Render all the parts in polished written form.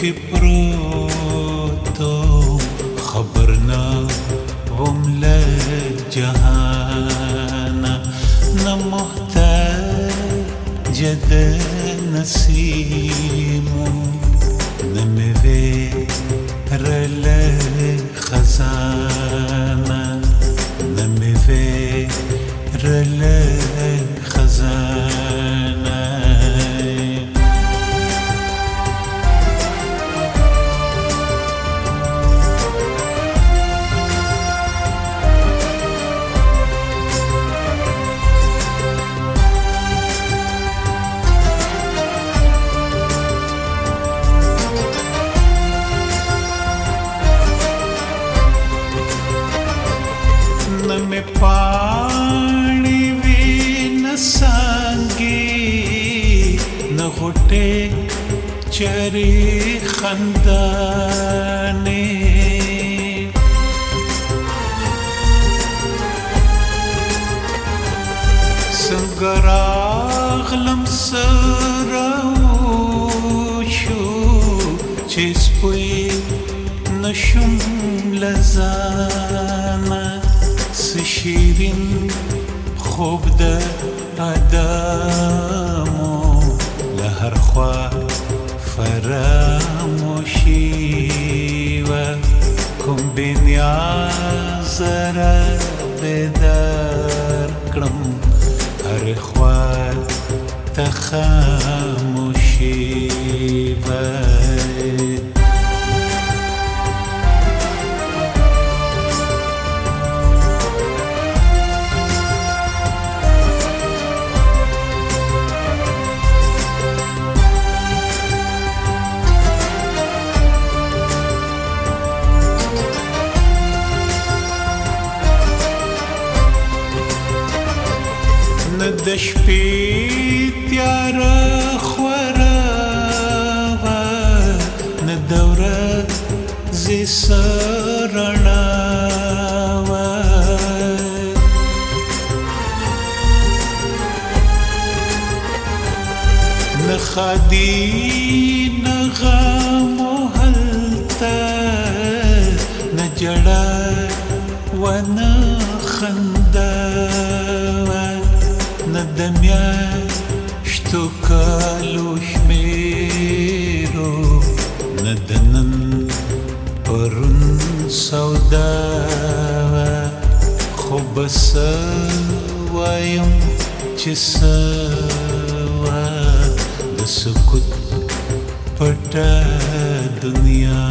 کې پروتو خبرنا وم له جهان نه محتاج د نسیمو نه مې ویرل خزانه نه مې ویرل خزانه में पानी भी न सांगी न घुटे चरी खंदाने संगरागलम सरावशो चेस पुई नशुम लजाना شیرین خوب د آدمو لهر خوا فراموشی و کوم بنیاز را بیدار کړم هر خوا تخاموشی و د شپې تیار خورا نه د ورځې رڼا نه ښادي نه غم هلته نه ژړا ونه خندا نه د میاشتو کالو شمیرو نه د نن پرون سودا خو بس وایم چې څه د سکوت پټه دنیا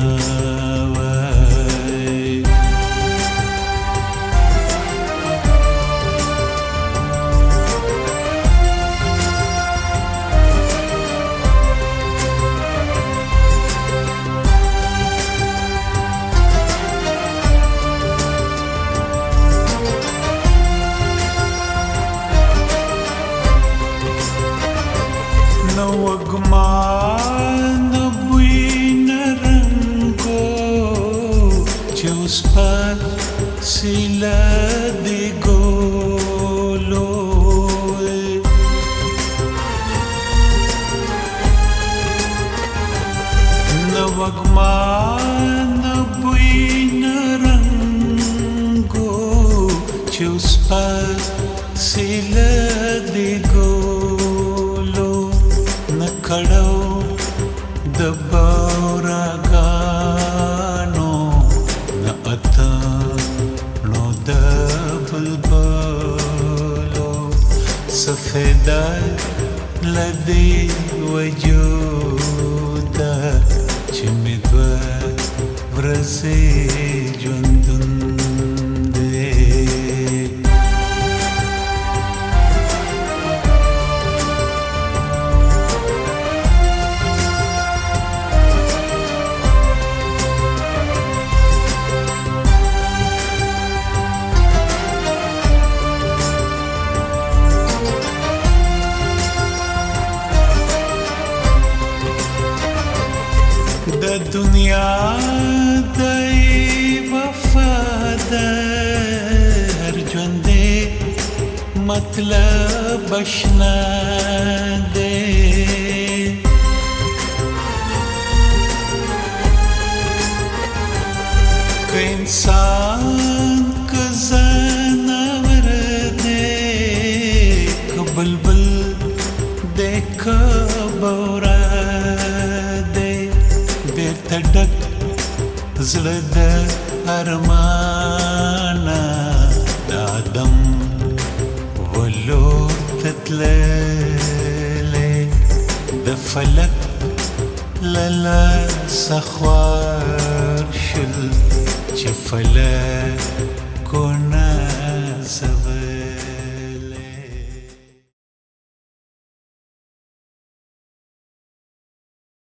وګمان بوی نرنګو چې اوس پر سیله دی ګولو نه وګمان بوی نرنګو چې اوس پر سیله دی ګولو کړو د باورګانو نه اتڼو د بلبلو سفیده لدې وجوده چې مې دوه ورځې ژوندون دی د دنیا د وفادار ژوندې مطلب اشنا دی انسان که زناور دی که بلبل دی که بورا دی بیرته ډک زړه د ارمانه د آدم ولور ته تللی د فلک له لاسه خوار شل چې فلک